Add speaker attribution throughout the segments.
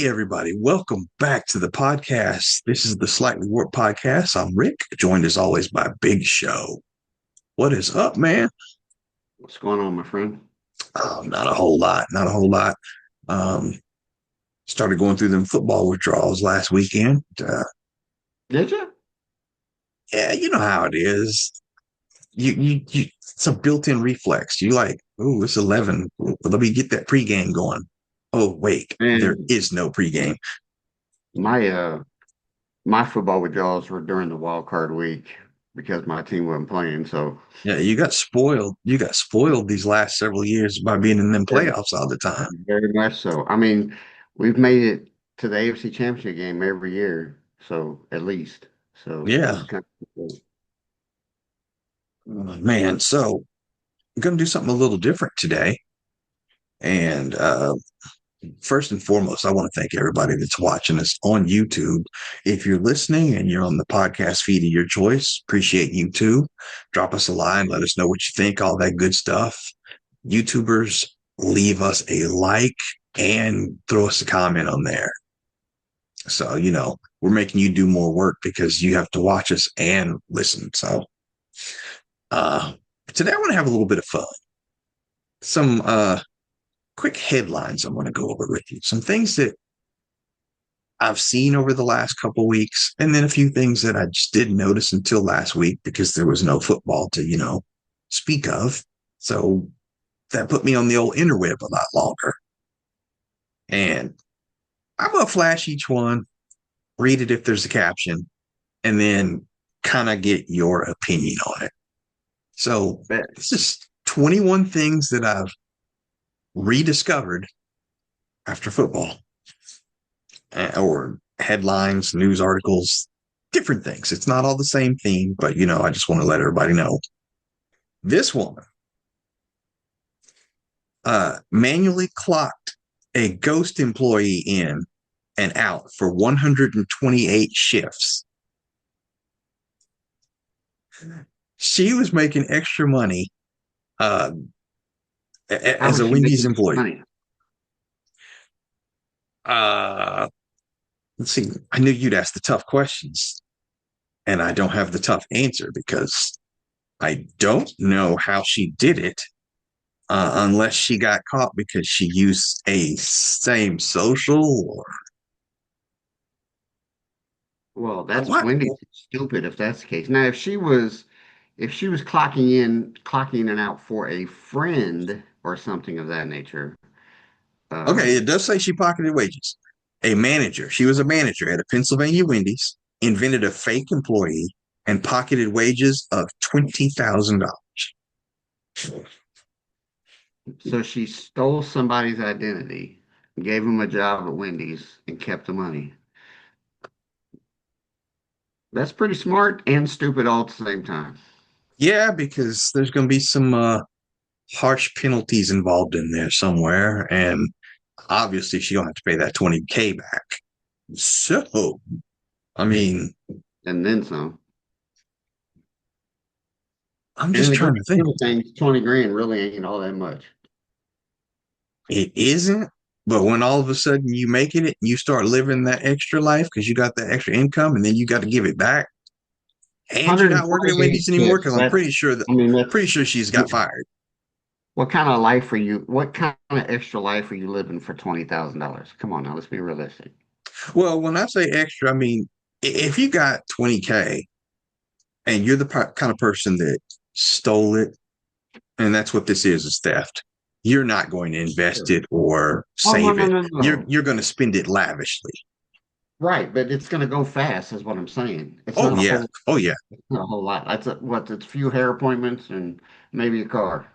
Speaker 1: Hey, everybody. Welcome back to the podcast. This is the Slightly Warped Podcast. I'm Rick, joined as always by Big Show. What is up, man?
Speaker 2: What's going on, my friend?
Speaker 1: Not a whole lot. Not a whole lot. Um, Started going through them football withdrawals last weekend.
Speaker 2: Did you?
Speaker 1: Yeah, you know how it is. It's a built-in reflex. You like, oh, it's 11. Let me get that pregame going. Oh, wait, there
Speaker 2: And
Speaker 1: is no pregame.
Speaker 2: my my football withdrawals were during the wild card week because my team wasn't playing. So
Speaker 1: Yeah, you got spoiled. You got spoiled these last several years by being in them
Speaker 2: very,
Speaker 1: playoffs all the time.
Speaker 2: very much so. I mean, we've made it to the AFC Championship game every year, so at least. So it
Speaker 1: Yeah,
Speaker 2: was kind of cool.
Speaker 1: man. So I'm gonna do something a little different today. And first and foremost, I want to thank everybody that's watching us on YouTube. If you're listening and you're on the podcast feed of your choice, appreciate you too. Drop us a line, let us know what you think, all that good stuff. YouTubers, leave us a like and throw us a comment on there. So, we're making you do more work because you have to watch us and listen. So, uh, today I want to have a little bit of fun. Some quick headlines I want to go over with you. Some things that I've seen over the last couple of weeks, and then a few things that I just didn't notice until last week because there was no football to, speak of. So that put me on the old interweb a lot longer. And I'm going to flash each one, read it if there's a caption, and then kind of get your opinion on it. So
Speaker 2: But
Speaker 1: this is 21 things that I've rediscovered after football, or headlines, news articles, different things. It's not all the same theme, but I just want to let everybody know. This woman manually clocked a ghost employee in and out for 128 shifts. She was making extra money uh,
Speaker 2: how
Speaker 1: as
Speaker 2: was
Speaker 1: a
Speaker 2: she
Speaker 1: Wendy's
Speaker 2: making this
Speaker 1: employee.
Speaker 2: money?
Speaker 1: Uh, let's see. I knew you'd ask the tough questions, and I don't have the tough answer because I don't know how she did it, unless she got caught because she used a same social or
Speaker 2: Well, that's
Speaker 1: what?
Speaker 2: Wendy's stupid if that's the case. Now, if she was clocking in and out for a friend or something of that nature,
Speaker 1: Okay,
Speaker 2: um,
Speaker 1: it does say she pocketed wages. A manager. She was a manager at a Pennsylvania Wendy's, invented a fake employee, and pocketed wages of $20,000.
Speaker 2: so she stole somebody's identity, gave him a job at Wendy's, and kept the money. That's pretty smart and stupid all at the same time.
Speaker 1: Yeah, because there's going to be some harsh penalties involved in there somewhere, and obviously she don't have to pay that 20K back. So, I mean,
Speaker 2: And then some.
Speaker 1: I'm
Speaker 2: And in
Speaker 1: just
Speaker 2: the
Speaker 1: trying
Speaker 2: grand
Speaker 1: to think.
Speaker 2: scheme of things, 20 grand really ain't all that much.
Speaker 1: It isn't, but when all of a sudden you making it, you start living that extra life because you got that extra income, and then you got to give it back, and you're not working at
Speaker 2: 128
Speaker 1: Wendy's anymore
Speaker 2: shifts.
Speaker 1: because I'm pretty sure that
Speaker 2: I mean,
Speaker 1: pretty sure she's got fired.
Speaker 2: what kind of life are you, what kind of extra life are you living for $20,000? Come on now, let's be realistic.
Speaker 1: Well, when I say extra, I mean if you got 20K and you're the kind of person that stole it, and that's what this is theft. You're not going to invest
Speaker 2: Sure.
Speaker 1: it or
Speaker 2: Oh, no,
Speaker 1: save
Speaker 2: no,
Speaker 1: it.
Speaker 2: no,
Speaker 1: You're
Speaker 2: no.
Speaker 1: you're going to spend it lavishly.
Speaker 2: Right, but it's going to go fast, is what I'm saying.
Speaker 1: Oh yeah, oh yeah.
Speaker 2: It's not a whole lot. It's a few hair appointments and maybe a car.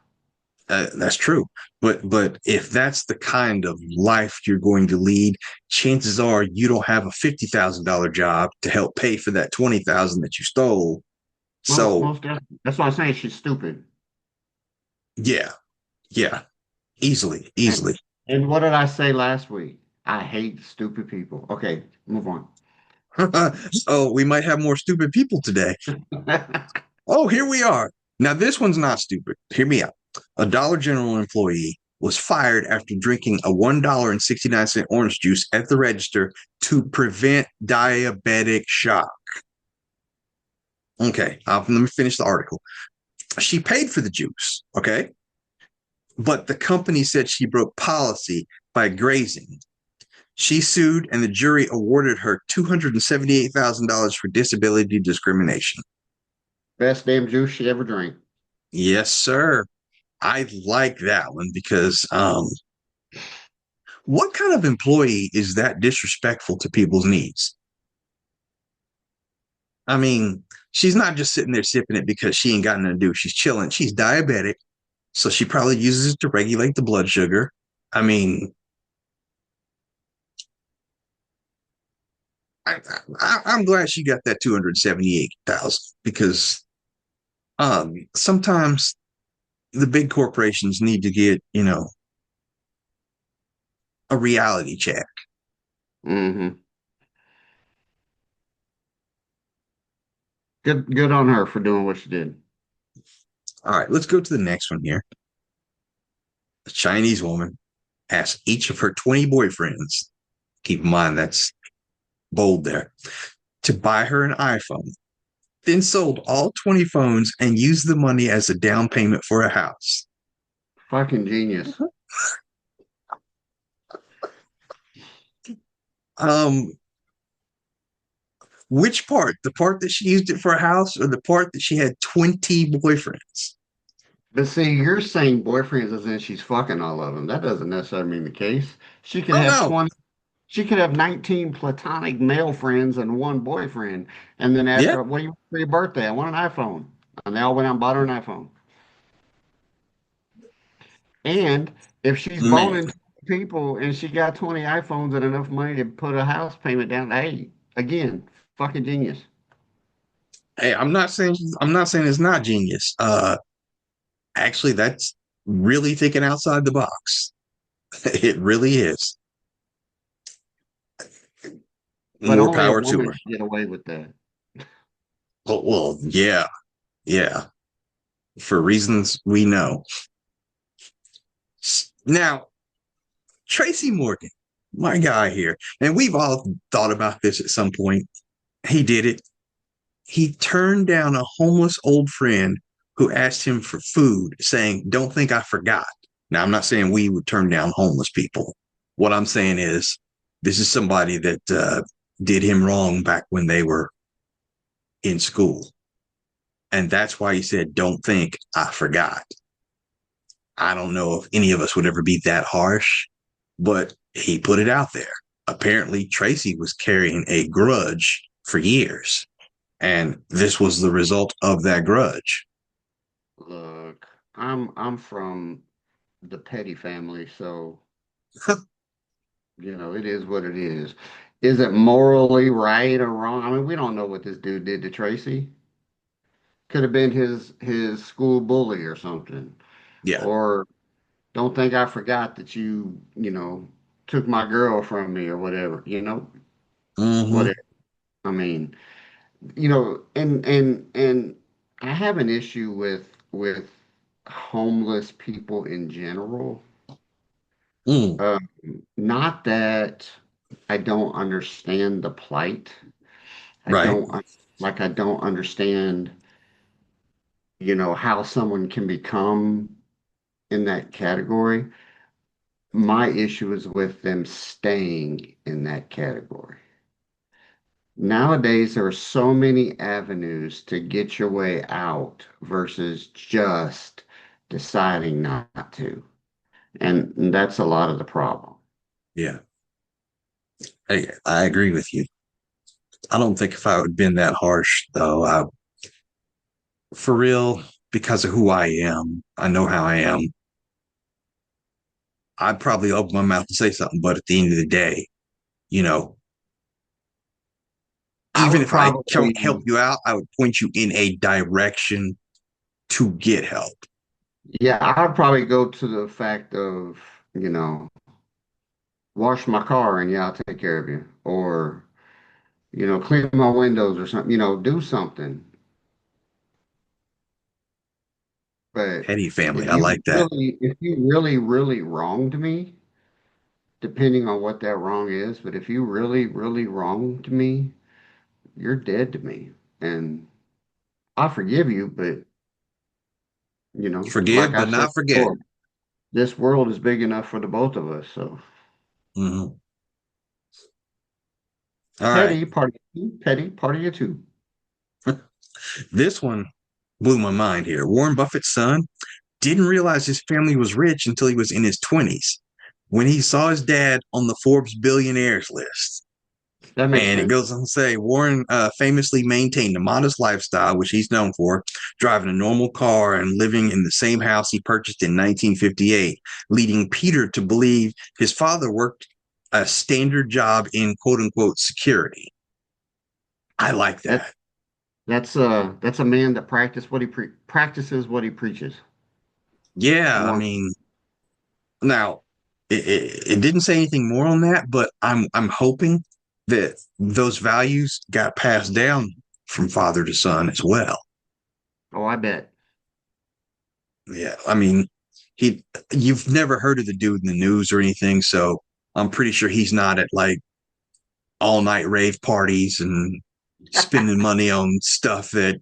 Speaker 1: That's true. But if that's the kind of life you're going to lead, chances are you don't have a $50,000 job to help pay for that 20,000 that you stole. So
Speaker 2: Most definitely. That's why I'm saying she's stupid.
Speaker 1: yeah, yeah, easily,
Speaker 2: And,
Speaker 1: easily.
Speaker 2: and what did I say last week? I hate stupid people. Okay, move on.
Speaker 1: So we might have more stupid people today. Oh, here we are. Now this one's not stupid. Hear me out. A Dollar General employee was fired after drinking a $1.69 orange juice at the register to prevent diabetic shock. Okay, let me finish the article. She paid for the juice, okay? But the company said she broke policy by grazing. She sued, and the jury awarded her $278,000 for disability discrimination.
Speaker 2: Best damn juice she ever drank.
Speaker 1: Yes, sir. I like that one because what kind of employee is that disrespectful to people's needs? I mean, she's not just sitting there sipping it because she ain't got nothing to do. She's chilling. She's diabetic, so she probably uses it to regulate the blood sugar. I mean, I'm glad she got that 278,000 because sometimes the big corporations need to get a reality check.
Speaker 2: Hmm. Good on her for doing what she did.
Speaker 1: All right, let's go to the next one here. A Chinese woman asked each of her 20 boyfriends, keep in mind that's bold there, to buy her an iPhone, then sold all 20 phones and used the money as a down payment for a house.
Speaker 2: Fucking genius.
Speaker 1: Um, which part? The part that she used it for a house or the part that she had 20 boyfriends?
Speaker 2: But see, you're saying boyfriends as in she's fucking all of them. That doesn't necessarily mean the case. She could
Speaker 1: Oh,
Speaker 2: have
Speaker 1: no.
Speaker 2: 20, she could have 19 platonic male friends and one boyfriend. And then ask
Speaker 1: Yeah,
Speaker 2: her, what do you want for your birthday? I want an iPhone. And they all went out and bought her an iPhone. And if she's
Speaker 1: man.
Speaker 2: boning people and she got 20 iPhones and enough money to put a house payment down, hey, again, fucking genius.
Speaker 1: Hey, I'm not saying it's not genius. Actually, that's really thinking outside the box. It really is.
Speaker 2: But
Speaker 1: More
Speaker 2: only a
Speaker 1: power to
Speaker 2: woman
Speaker 1: her.
Speaker 2: should get away with that.
Speaker 1: Well, yeah, yeah. For reasons we know. Now, Tracy Morgan, my guy here, and we've all thought about this at some point. He did it. He turned down a homeless old friend who asked him for food, saying, "Don't think I forgot." Now, I'm not saying we would turn down homeless people. What I'm saying is, this is somebody that did him wrong back when they were in school. And that's why he said, "Don't think I forgot." I don't know if any of us would ever be that harsh, but he put it out there. Apparently, Tracy was carrying a grudge for years, and this was the result of that grudge.
Speaker 2: Look, I'm from the Petty family, so it is what it is. Is it morally right or wrong? I mean, we don't know what this dude did to Tracy. Could have been his school bully or something.
Speaker 1: Yeah.
Speaker 2: Or don't think I forgot that took my girl from me or whatever,
Speaker 1: Mm-hmm.
Speaker 2: whatever. I mean, and I have an issue with homeless people in general.
Speaker 1: Mm.
Speaker 2: Um, Not that I don't understand the plight. I
Speaker 1: Right.
Speaker 2: don't I don't understand, how someone can become in that category. My issue is with them staying in that category. Nowadays, there are so many avenues to get your way out versus just deciding not to. And that's a lot of the problem.
Speaker 1: Yeah. I agree with you. I don't think if I would have been that harsh, though, for real, because of who I am, I know how I am. I'd probably open my mouth to say something, but at the end of the day, you know,
Speaker 2: I
Speaker 1: even
Speaker 2: would
Speaker 1: if I can't help
Speaker 2: probably,
Speaker 1: you out, I would point you in a direction to get help.
Speaker 2: yeah, I would probably go to the fact of, you know, wash my car and yeah, I'll take care of you. Or, clean my windows or something, do something. But
Speaker 1: Petty family. I like that.
Speaker 2: if you really, really wronged me, depending on what that wrong is, but if you really, really wronged me, you're dead to me. And I forgive you, but like
Speaker 1: Forgive,
Speaker 2: I
Speaker 1: but
Speaker 2: said
Speaker 1: not forget.
Speaker 2: before, this world is big enough for the both of us. So
Speaker 1: Hmm. All right.
Speaker 2: petty, party of two, petty, party of two.
Speaker 1: This one blew my mind here. Warren Buffett's son didn't realize his family was rich until he was in his 20s when he saw his dad on the Forbes billionaires list.
Speaker 2: That makes
Speaker 1: And it
Speaker 2: sense.
Speaker 1: goes on to say Warren famously maintained a modest lifestyle, which he's known for, driving a normal car and living in the same house he purchased in 1958, leading Peter to believe his father worked a standard job in quote unquote security. I like
Speaker 2: That
Speaker 1: that.
Speaker 2: that's a man that practices what he preaches.
Speaker 1: Yeah, I
Speaker 2: Warren,
Speaker 1: mean, now it didn't say anything more on that, but I'm hoping that those values got passed down from father to son as well.
Speaker 2: oh, I bet.
Speaker 1: Yeah, I mean, he you've never heard of the dude in the news or anything, so I'm pretty sure he's not at like all night rave parties and spending money on stuff that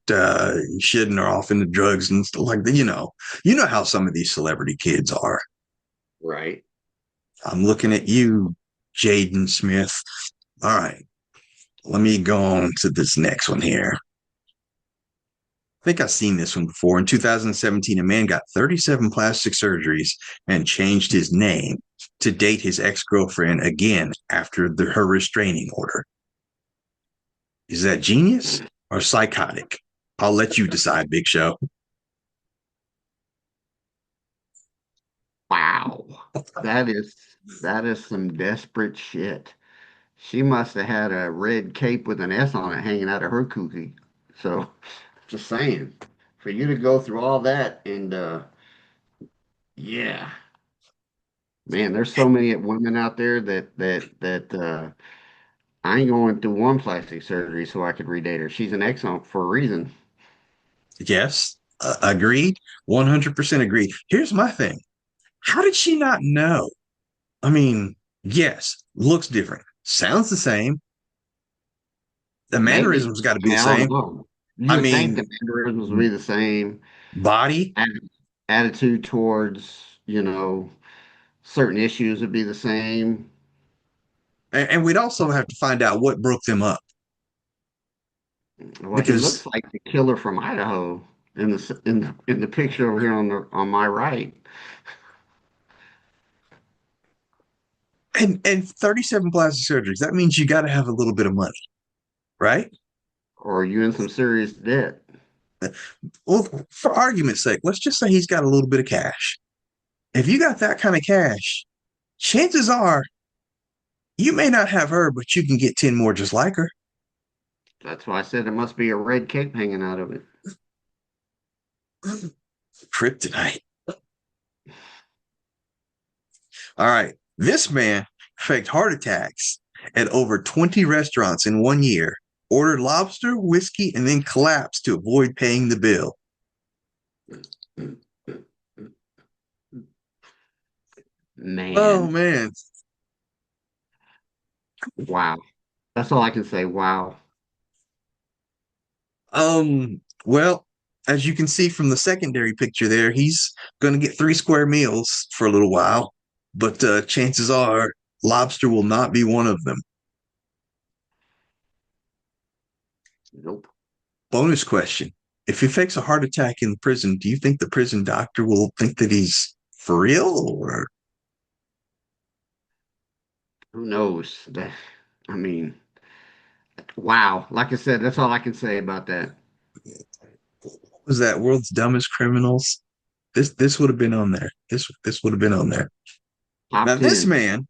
Speaker 1: he shouldn't or off into drugs and stuff like that. You know how some of these celebrity kids are.
Speaker 2: Right.
Speaker 1: I'm looking at you, Jaden Smith. All right, let me go on to this next one here. I think I've seen this one before. In 2017, a man got 37 plastic surgeries and changed his name to date his ex girlfriend again after her restraining order. Is that genius or psychotic? I'll let you decide, Big Show.
Speaker 2: Wow. That is that is some desperate shit. She must have had a red cape with an S on it hanging out of her kookie. So, just saying, for you to go through all that and yeah, man, there's so many women out there that I ain't going through one plastic surgery so I could redate her. She's an excellent for a reason.
Speaker 1: Yes, agreed. 100% agreed. Here's my thing. How did she not know? I mean, yes, looks different, sounds the same. The
Speaker 2: Maybe.
Speaker 1: mannerisms got to
Speaker 2: I
Speaker 1: be
Speaker 2: mean,
Speaker 1: the
Speaker 2: I don't
Speaker 1: same.
Speaker 2: know. You
Speaker 1: I
Speaker 2: would think
Speaker 1: mean,
Speaker 2: the mannerisms would be the same.
Speaker 1: body.
Speaker 2: Attitude towards, certain issues would be the same.
Speaker 1: And we'd also have to find out what broke them up
Speaker 2: Well, he looks
Speaker 1: because
Speaker 2: like the killer from Idaho in the picture over here on my right.
Speaker 1: and 37 plastic surgeries, that means you got to have a little bit of money, right?
Speaker 2: Or are you in some serious debt?
Speaker 1: Well, for argument's sake, let's just say he's got a little bit of cash. If you got that kind of cash, chances are you may not have her, but you can get 10 more just like her.
Speaker 2: That's why I said there must be a red cape hanging out of it.
Speaker 1: Kryptonite. All right. This man faked heart attacks at over 20 restaurants in 1 year, ordered lobster, whiskey, and then collapsed to avoid paying the bill. Oh,
Speaker 2: Man,
Speaker 1: man.
Speaker 2: wow. That's all I can say. Wow.
Speaker 1: Well, as you can see from the secondary picture there, he's going to get 3 square meals for a little while, but chances are lobster will not be one of them.
Speaker 2: Nope.
Speaker 1: Bonus question. If he fakes a heart attack in prison, do you think the prison doctor will think that he's for real or
Speaker 2: Who knows? I mean, wow. Like I said, that's all I can say about that.
Speaker 1: was that world's dumbest criminals? This would have been on there. This would have been on there.
Speaker 2: Top
Speaker 1: Now this
Speaker 2: 10.
Speaker 1: man,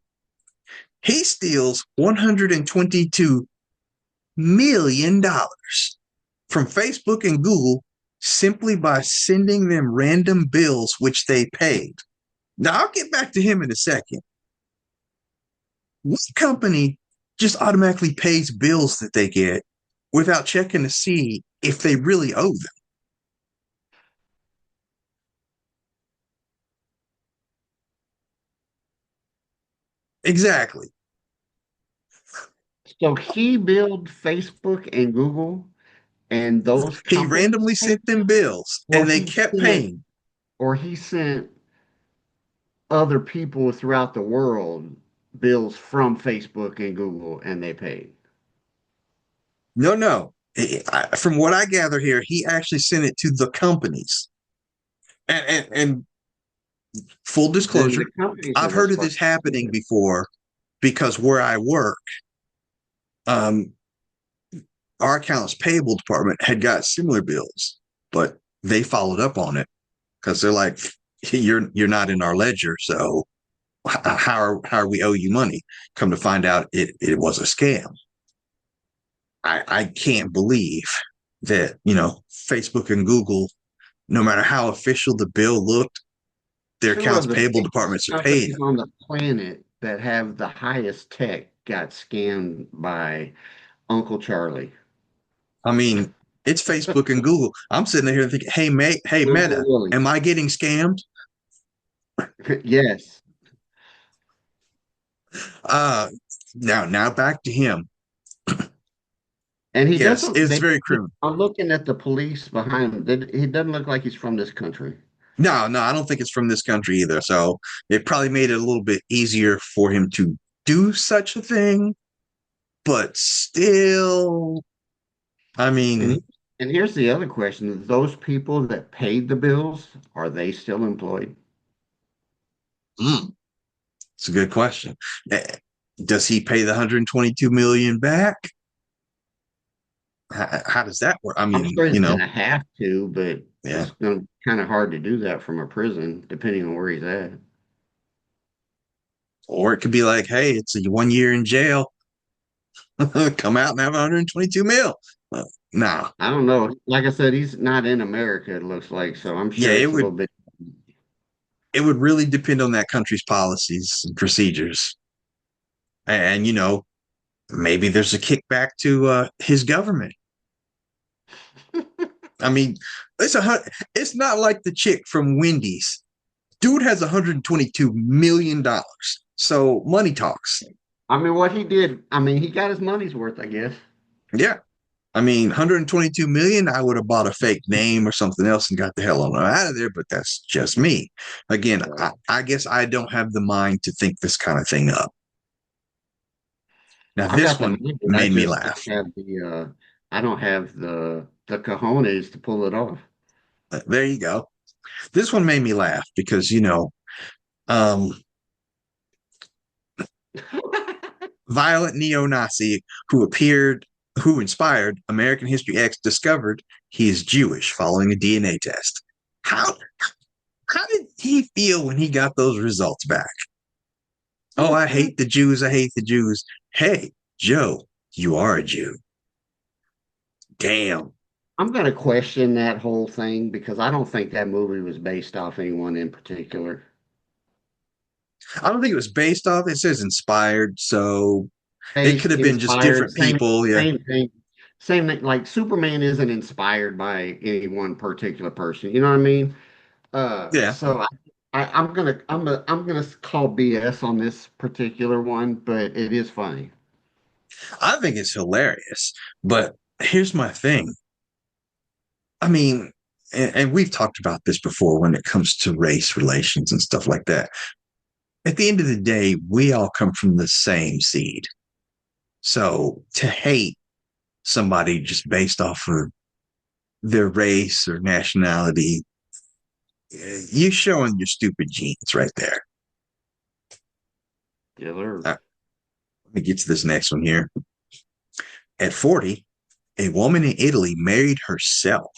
Speaker 1: he steals $122 million from Facebook and Google simply by sending them random bills which they paid. Now I'll get back to him in a second. What company just automatically pays bills that they get without checking to see if they really owe them? Exactly.
Speaker 2: So he built Facebook and Google, and those
Speaker 1: He
Speaker 2: companies
Speaker 1: randomly
Speaker 2: paid
Speaker 1: sent them
Speaker 2: him,
Speaker 1: bills
Speaker 2: or
Speaker 1: and they kept paying.
Speaker 2: he sent other people throughout the world bills from Facebook and Google, and they paid.
Speaker 1: No, no. From what I gather here, he actually sent it to the companies. And full
Speaker 2: Then
Speaker 1: disclosure,
Speaker 2: the companies are
Speaker 1: I've heard of this
Speaker 2: responsible.
Speaker 1: happening before because where I work, um, our accounts payable department had got similar bills, but they followed up on it because they're like, you're not in our ledger, so how are we owe you money? Come to find out, it was a scam. I can't believe that Facebook and Google, no matter how official the bill looked, their
Speaker 2: Two
Speaker 1: accounts
Speaker 2: of the
Speaker 1: payable
Speaker 2: biggest
Speaker 1: departments are paying.
Speaker 2: companies on the planet that have the highest tech got scammed by Uncle Charlie.
Speaker 1: I mean, it's Facebook and Google. I'm sitting here thinking, hey, mate, hey,
Speaker 2: Uncle
Speaker 1: Meta,
Speaker 2: Willie.
Speaker 1: am I getting scammed?
Speaker 2: Yes.
Speaker 1: Uh, now back to him.
Speaker 2: And he
Speaker 1: Yes,
Speaker 2: doesn't,
Speaker 1: it's very criminal.
Speaker 2: I'm looking at the police behind him. He doesn't look like he's from this country.
Speaker 1: No, no, I don't think it's from this country either. So it probably made it a little bit easier for him to do such a thing, but still, I
Speaker 2: And
Speaker 1: mean,
Speaker 2: and here's the other question. Those people that paid the bills, are they still employed?
Speaker 1: mm, it's a good question. Eh, Does he pay the 122 million back? How does that work? I
Speaker 2: I'm
Speaker 1: mean,
Speaker 2: sure he's going to have to, but
Speaker 1: yeah.
Speaker 2: it's going to be kind of hard to do that from a prison, depending on where he's at.
Speaker 1: Or it could be like, hey, it's a 1 year in jail. Come out and have 122 mil. Uh, nah.
Speaker 2: I don't know. Like I said, he's not in America, it looks like, so I'm
Speaker 1: Yeah,
Speaker 2: sure it's a little bit.
Speaker 1: it would really depend on that country's policies and procedures. And maybe there's a kickback to his government. I mean, it's not like the chick from Wendy's. Dude has $122 million. So money talks.
Speaker 2: I mean, what he did, I mean, he got his money's worth, I guess.
Speaker 1: Yeah. I mean, 122 million, I would have bought a fake name or something else and got the hell on out of there, but that's just me. Again,
Speaker 2: Right.
Speaker 1: I guess I don't have the mind to think this kind of thing up. Now,
Speaker 2: I
Speaker 1: this
Speaker 2: got the
Speaker 1: one
Speaker 2: money, but I
Speaker 1: made me
Speaker 2: just
Speaker 1: laugh.
Speaker 2: I don't have the cojones to pull it off.
Speaker 1: There you go. This one made me laugh because, um, violent neo-Nazi who inspired American History X discovered he is Jewish following a DNA test. How how did he feel when he got those results back? Oh, I hate the Jews. I hate the Jews. Hey, Joe, you are a Jew. Damn.
Speaker 2: I'm going to question that whole thing because I don't think that movie was based off anyone in particular.
Speaker 1: I don't think it was based off. It says inspired, so it could
Speaker 2: Based,
Speaker 1: have been just
Speaker 2: inspired,
Speaker 1: different people. Yeah.
Speaker 2: same thing. Same thing. Like Superman isn't inspired by any one particular person. You know what I mean?
Speaker 1: Yeah.
Speaker 2: So I'm gonna call BS on this particular one, but it is funny.
Speaker 1: I think it's hilarious. But here's my thing. I mean, and we've talked about this before when it comes to race relations and stuff like that. At the end of the day, we all come from the same seed. So to hate somebody just based off of their race or nationality, you're showing your stupid genes right there.
Speaker 2: Yeah, they're
Speaker 1: Let me get to this next one here. At 40, a woman in Italy married herself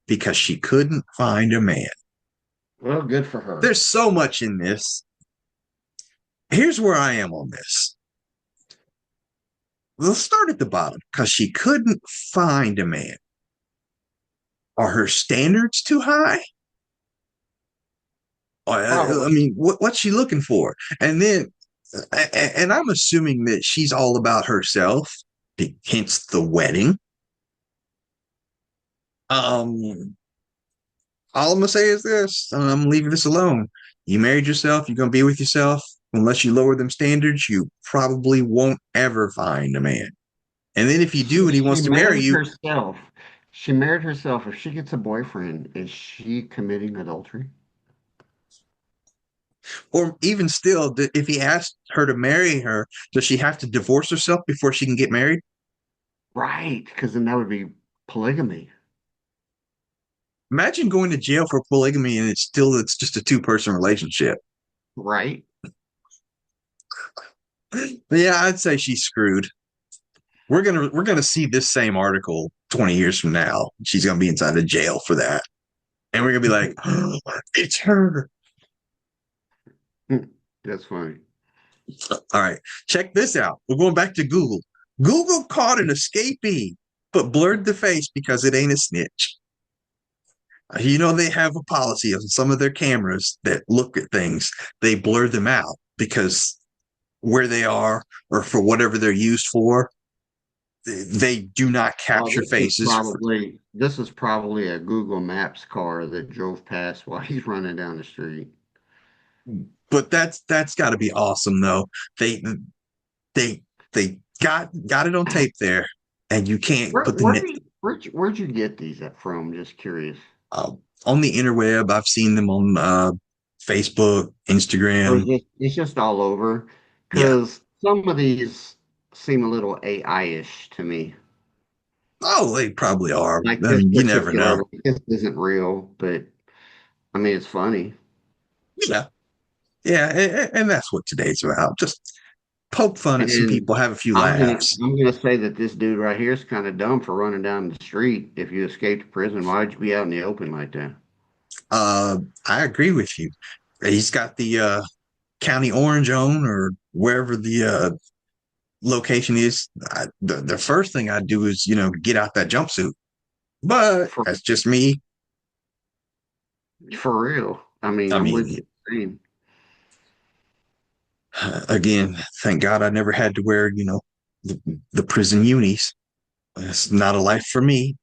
Speaker 1: because she couldn't find a man.
Speaker 2: well, good for her.
Speaker 1: There's so much in this. Here's where I am on this. Let's start at the bottom because she couldn't find a man. Are her standards too high? I
Speaker 2: Probably.
Speaker 1: mean, what's she looking for? And then, and I'm assuming that she's all about herself, hence the wedding. Um, all I'm gonna say is this: I'm leaving this alone. You married yourself. You're gonna be with yourself. unless you lower them standards, you probably won't ever find a man. And then if you do and he
Speaker 2: She
Speaker 1: wants to marry
Speaker 2: married
Speaker 1: you,
Speaker 2: herself. She married herself. If she gets a boyfriend, is she committing adultery?
Speaker 1: or even still, if he asked her to marry her, does she have to divorce herself before she can get married?
Speaker 2: Right, because then that would be polygamy.
Speaker 1: Imagine going to jail for polygamy and it's just a two-person relationship.
Speaker 2: Right?
Speaker 1: But yeah, I'd say she's screwed. We're gonna see this same article 20 years from now. She's gonna be inside the jail for that. And we're gonna be like, oh, it's her.
Speaker 2: That's funny.
Speaker 1: All right, check this out. We're going back to Google. Google caught an escapee, but blurred the face because it ain't a snitch. They have a policy of some of their cameras that look at things, they blur them out because where they are or for whatever they're used for, they do not
Speaker 2: Oh,
Speaker 1: capture faces.
Speaker 2: this is probably a Google Maps car that drove past while he's running down the street.
Speaker 1: But that's got to be awesome, though. They they they got it on tape there, and you can't put the net
Speaker 2: Where'd you get these from? Just curious.
Speaker 1: uh, on the interweb. I've seen them on Facebook,
Speaker 2: Or
Speaker 1: Instagram.
Speaker 2: it's just all over?
Speaker 1: Yeah.
Speaker 2: Because some of these seem a little AI-ish to me.
Speaker 1: Oh, they probably are.
Speaker 2: Like
Speaker 1: I
Speaker 2: this
Speaker 1: mean, you never
Speaker 2: particular,
Speaker 1: know.
Speaker 2: like this isn't real, but I mean, it's funny.
Speaker 1: Yeah, yeah, and that's what today's about. Just poke fun at some
Speaker 2: And
Speaker 1: people, have a few laughs.
Speaker 2: I'm gonna say that this dude right here is kind of dumb for running down the street. If you escaped prison, why'd you be out in the open like that?
Speaker 1: Uh, I agree with you. He's got the County Orange on or wherever the location is. The first thing I do is get out that jumpsuit. But
Speaker 2: For
Speaker 1: that's just me.
Speaker 2: for real. I mean,
Speaker 1: I
Speaker 2: I'm with
Speaker 1: mean,
Speaker 2: you. Same.
Speaker 1: again, thank God I never had to wear the prison unis. It's not a life for me.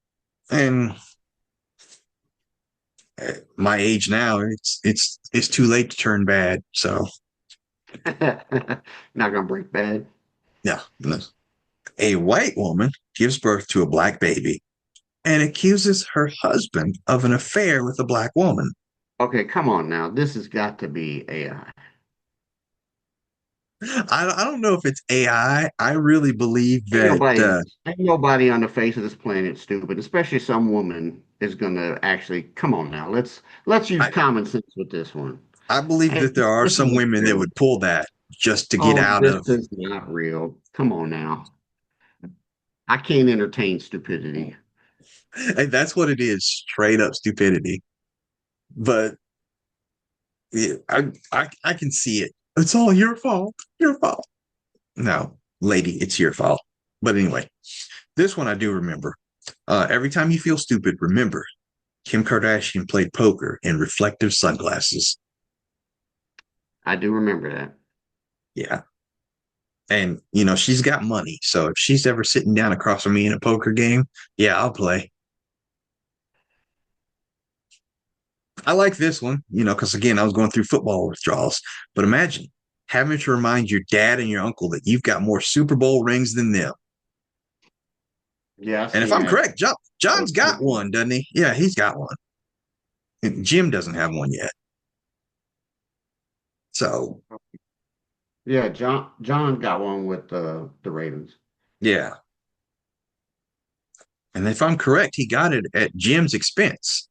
Speaker 1: And at my age now, it's too late to turn bad. So
Speaker 2: Not gonna break bad.
Speaker 1: yeah, a white woman gives birth to a black baby and accuses her husband of an affair with a black woman.
Speaker 2: Okay, come on now. This has got to be AI.
Speaker 1: I don't know if it's AI. I really believe that
Speaker 2: Ain't nobody on the face of this planet stupid, especially some woman is gonna actually come on now. Let's use
Speaker 1: I,
Speaker 2: common sense with this one.
Speaker 1: I believe
Speaker 2: Hey,
Speaker 1: that there are
Speaker 2: this
Speaker 1: some
Speaker 2: isn't
Speaker 1: women that
Speaker 2: real.
Speaker 1: would pull that just to get
Speaker 2: Oh,
Speaker 1: out
Speaker 2: this
Speaker 1: of.
Speaker 2: is not real. Come on now. I can't entertain stupidity.
Speaker 1: And that's what it is, straight up stupidity. But yeah, I can see it. It's all your fault. Your fault. No, lady, it's your fault. But anyway, this one I do remember. Every time you feel stupid, remember Kim Kardashian played poker in reflective sunglasses.
Speaker 2: I do remember that.
Speaker 1: Yeah. And, she's got money. So if she's ever sitting down across from me in a poker game, yeah, I'll play. I like this one, because again, I was going through football withdrawals. But imagine having to remind your dad and your uncle that you've got more Super Bowl rings than them.
Speaker 2: Yeah, I've
Speaker 1: And if
Speaker 2: seen
Speaker 1: I'm
Speaker 2: that.
Speaker 1: correct, John's got one, doesn't he? Yeah, he's got one. And Jim doesn't have one yet. So,
Speaker 2: Yeah, John got one with the Ravens.
Speaker 1: yeah. And if I'm correct, he got it at Jim's expense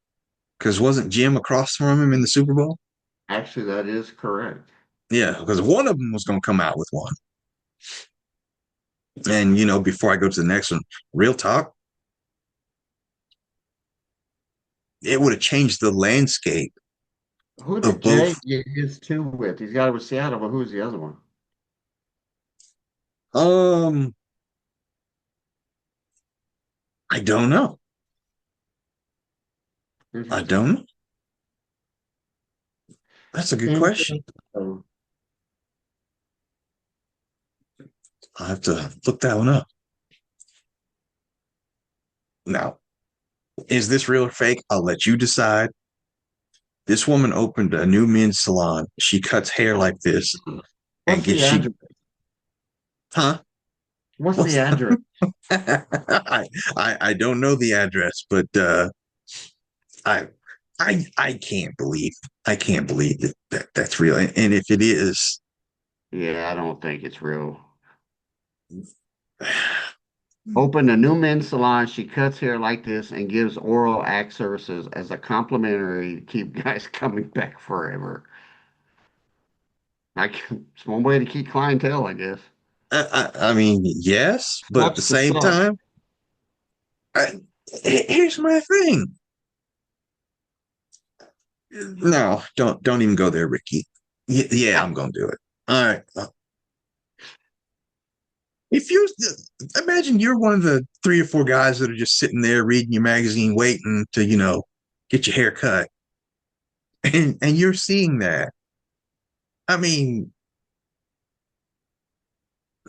Speaker 1: because wasn't Jim across from him in the Super Bowl?
Speaker 2: Actually, that is correct.
Speaker 1: Yeah, because one of them was going to come out with one. And, before I go to the next one, real talk, it would have changed the landscape
Speaker 2: Who
Speaker 1: of
Speaker 2: did
Speaker 1: both.
Speaker 2: Jay get his two with? He's got it with Seattle, but who's the other one?
Speaker 1: Um, I don't know. I
Speaker 2: Interesting.
Speaker 1: don't know. That's a good question.
Speaker 2: Interesting. So,
Speaker 1: I'll have to look that one up. Now, is this real or fake? I'll let you decide. This woman opened a new men's salon. She cuts hair like this. and
Speaker 2: What's
Speaker 1: get
Speaker 2: the
Speaker 1: she,
Speaker 2: address?
Speaker 1: huh?
Speaker 2: What's the
Speaker 1: What's
Speaker 2: address?
Speaker 1: I don't know the address, but I I can't believe that's real. And if it is,
Speaker 2: Yeah, I don't think it's real. Opened a new men's salon. She cuts hair like this and gives oral act services as a complimentary to keep guys coming back forever. It's one way to keep clientele, I guess.
Speaker 1: I mean, yes, but at the
Speaker 2: Sucks to
Speaker 1: same
Speaker 2: suck.
Speaker 1: time, I, here's my thing. No, don't even go there, Ricky. Yeah, I'm gonna do it. All right. If you imagine you're one of the three or four guys that are just sitting there reading your magazine, waiting to, get your hair cut, and you're seeing that. I mean,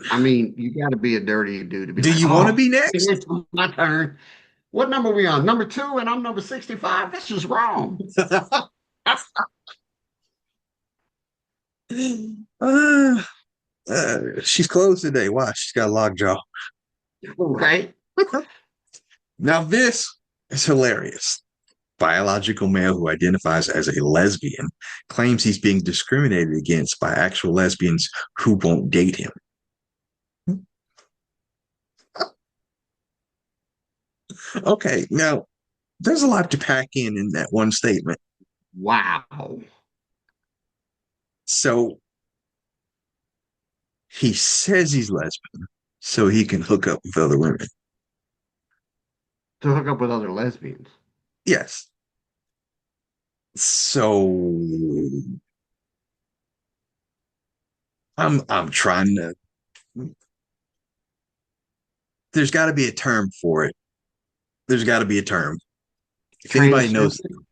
Speaker 2: I mean, you got to be a dirty dude to be
Speaker 1: do
Speaker 2: like,
Speaker 1: you want to
Speaker 2: oh,
Speaker 1: be next?
Speaker 2: it's my turn. What number are we on? Number two, and I'm number 65. That's just wrong.
Speaker 1: uh, she's closed today. Watch, she's got a lockjaw.
Speaker 2: Right?
Speaker 1: Now this is hilarious. Biological male who identifies as a lesbian claims he's being discriminated against by actual lesbians who won't date him. Okay, now there's a lot to pack in that one statement.
Speaker 2: Wow.
Speaker 1: So he says he's lesbian so he can hook up with other women.
Speaker 2: To hook up with other lesbians.
Speaker 1: Yes. So I'm trying to there's got to be a term for it. There's got to be a term. If anybody knows,
Speaker 2: Transgender.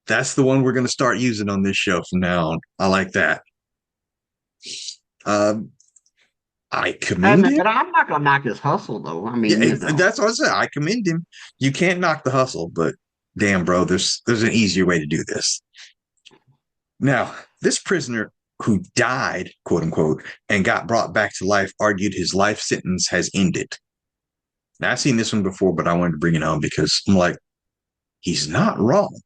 Speaker 1: that's the one we're going to start using on this show from now on. I like that. Um, I commend
Speaker 2: And
Speaker 1: him.
Speaker 2: but I'm not gonna knock his hustle though. I
Speaker 1: Yeah,
Speaker 2: mean, you know.
Speaker 1: that's what I said. I commend him. You can't knock the hustle, but damn, bro, there's an easier way to do this. Now, this prisoner who died, quote unquote, and got brought back to life argued his life sentence has ended. Now, I've seen this one before, but I wanted to bring it on because I'm like, he's not wrong.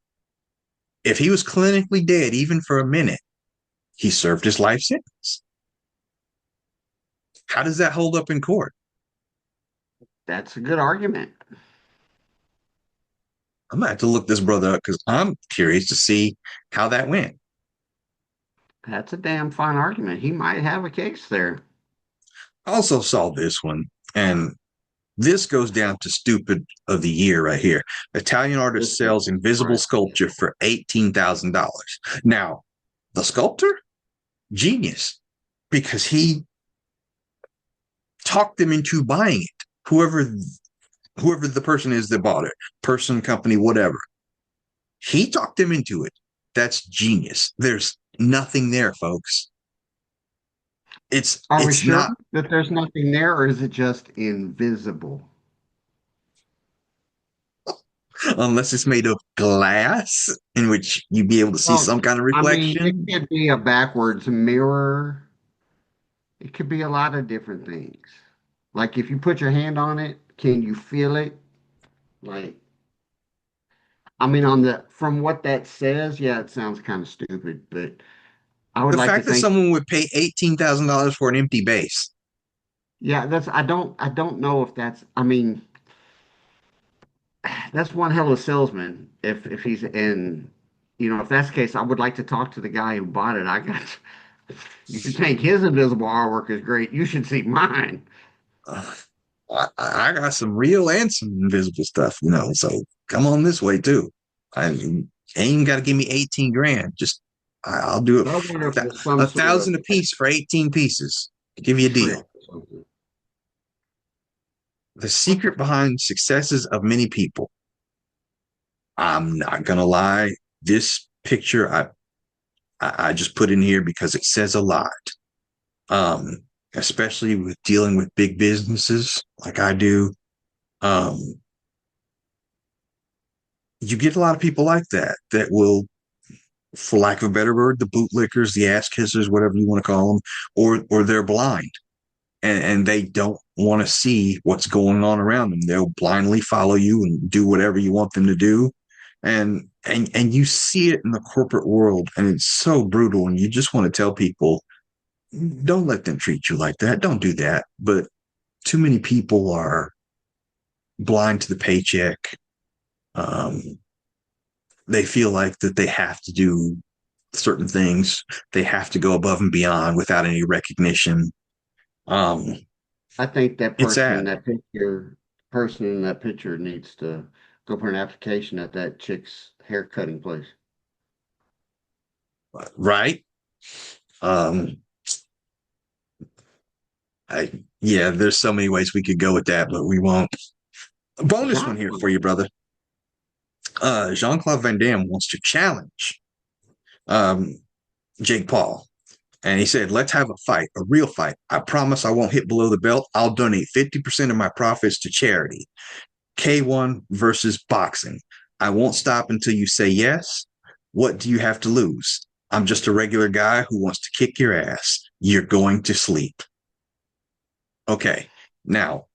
Speaker 1: If he was clinically dead, even for a minute, he served his life sentence. How does that hold up in court?
Speaker 2: That's a good argument.
Speaker 1: I'm gonna have to look this brother up because I'm curious to see how that went.
Speaker 2: That's a damn fine argument. He might have a case there.
Speaker 1: I also saw this one, and this goes down to stupid of the year right here. Italian
Speaker 2: This
Speaker 1: artist
Speaker 2: is
Speaker 1: sells invisible
Speaker 2: right.
Speaker 1: sculpture for $18,000. Now, the sculptor, genius, because he talked them into buying it. Whoever the person is that bought it, person, company, whatever, he talked them into it. That's genius. There's nothing there, folks.
Speaker 2: Are we
Speaker 1: It's
Speaker 2: sure
Speaker 1: not
Speaker 2: that there's nothing there, or is it just invisible?
Speaker 1: unless it's made of glass in which you'd be able to see
Speaker 2: Well,
Speaker 1: some kind of
Speaker 2: I mean, it
Speaker 1: reflection.
Speaker 2: could be a backwards mirror. It could be a lot of different things. Like if you put your hand on it, can you feel it? Like, I mean, on the from what that says, yeah, it sounds kind of stupid, but I would
Speaker 1: The
Speaker 2: like to
Speaker 1: fact that
Speaker 2: think,
Speaker 1: someone would pay $18,000 for an empty base.
Speaker 2: yeah, I don't know if that's, I mean, that's one hell of a salesman. If he's in, if that's the case, I would like to talk to the guy who bought it. You think his invisible artwork is great. You should see mine.
Speaker 1: Uh, I got some real and some invisible stuff, so come on this way too. I ain't even got to give me 18 grand. Just I'll do it
Speaker 2: But I wonder if there's some
Speaker 1: a
Speaker 2: sort of
Speaker 1: thousand a piece for 18 pieces. Give you a
Speaker 2: trick
Speaker 1: deal.
Speaker 2: or something.
Speaker 1: The secret behind successes of many people. I'm not gonna lie. This picture I just put in here because it says a lot. Um, Especially with dealing with big businesses like I do. Um, you get a lot of people like that will for lack of a better word, the bootlickers, the ass kissers, whatever you want to call them, or they're blind and they don't want to see what's going on around them. They'll blindly follow you and do whatever you want them to do. And you see it in the corporate world, and it's so brutal. And you just want to tell people, don't let them treat you like that. Don't do that. But too many people are blind to the paycheck. Um, they feel like that they have to do certain things. They have to go above and beyond without any recognition. Um,
Speaker 2: I think that
Speaker 1: it's
Speaker 2: person
Speaker 1: sad,
Speaker 2: in that picture, person in that picture needs to go for an application at that chick's hair cutting place.
Speaker 1: right? Um, yeah, there's so many ways we could go with that, but we won't. A bonus one
Speaker 2: Jacques,
Speaker 1: here for you, brother. Jean Claude Van Damme wants to challenge um, Jake Paul. And he said, let's have a fight, a real fight. I promise I won't hit below the belt. I'll donate 50% of my profits to charity. K1 versus boxing. I won't stop until you say yes. What do you have to lose? I'm just a regular guy who wants to kick your ass. You're going to sleep. Okay. Now,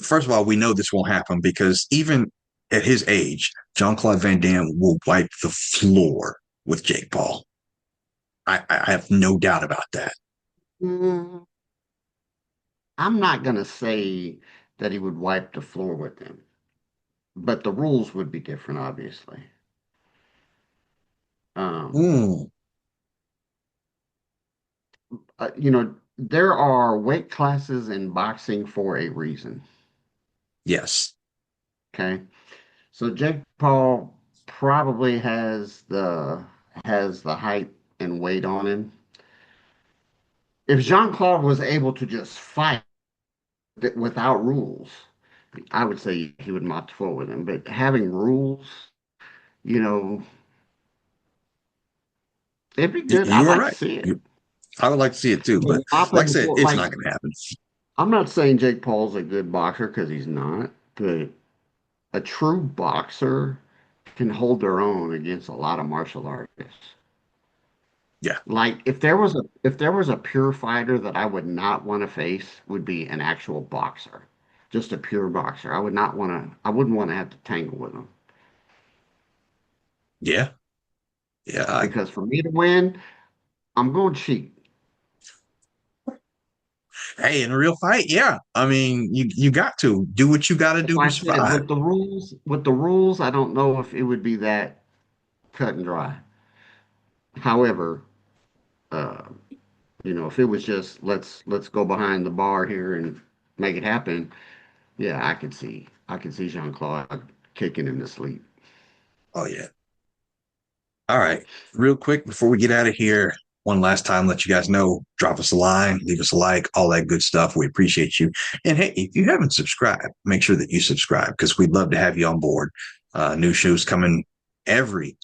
Speaker 1: first of all, we know this won't happen because even at his age, Jean Claude Van Damme will wipe the floor with Jake Paul. I have no doubt about that.
Speaker 2: mm, I'm not going to say that he would wipe the floor with him, but the rules would be different, obviously. Um,
Speaker 1: Mm,
Speaker 2: there are weight classes in boxing for a reason.
Speaker 1: yes.
Speaker 2: Okay. So Jake Paul probably has the height and weight on him. If Jean-Claude was able to just fight without rules, I would say he would mop the floor with him. But having rules, you know, it'd be good. I'd
Speaker 1: You are
Speaker 2: like to
Speaker 1: right.
Speaker 2: see it.
Speaker 1: I would like to see it too, but
Speaker 2: Mopping
Speaker 1: like I
Speaker 2: the
Speaker 1: said,
Speaker 2: floor,
Speaker 1: it's
Speaker 2: like
Speaker 1: not going to happen.
Speaker 2: I'm not saying Jake Paul's a good boxer because he's not, but a true boxer can hold their own against a lot of martial artists.
Speaker 1: Yeah.
Speaker 2: Like if there was a pure fighter that I would not want to face would be an actual boxer. Just a pure boxer. I wouldn't want to have to tangle with him.
Speaker 1: Yeah. Yeah.
Speaker 2: Because for me to win, I'm going to cheat.
Speaker 1: Hey, in a real fight, yeah. I mean, you got to do what you got to
Speaker 2: That's
Speaker 1: do
Speaker 2: why
Speaker 1: to
Speaker 2: I said
Speaker 1: survive.
Speaker 2: with the rules, I don't know if it would be that cut and dry. However, uh, if it was just let's go behind the bar here and make it happen, yeah, I could see Jean-Claude kicking him to sleep.
Speaker 1: Oh yeah. All right. Real quick before we get out of here, one last time, let you guys know, drop us a line, leave us a like, all that good stuff. We appreciate you. And hey, if you haven't subscribed, make sure that you subscribe because we'd love to have you on board. New shows coming every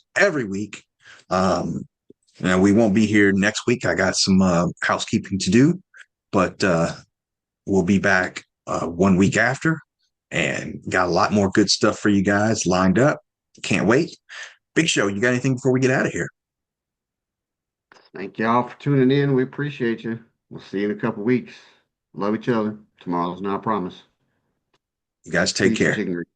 Speaker 1: week. Um, Now we won't be here next week. I got some housekeeping to do, but we'll be back 1 week after and got a lot more good stuff for you guys lined up. Can't wait. Big Show, you got anything before we get out of here?
Speaker 2: Thank y'all for tuning in. We appreciate you. We'll see you in a couple weeks. Love each other. Tomorrow's not a promise.
Speaker 1: You guys take
Speaker 2: Peace and
Speaker 1: care.
Speaker 2: chicken grease.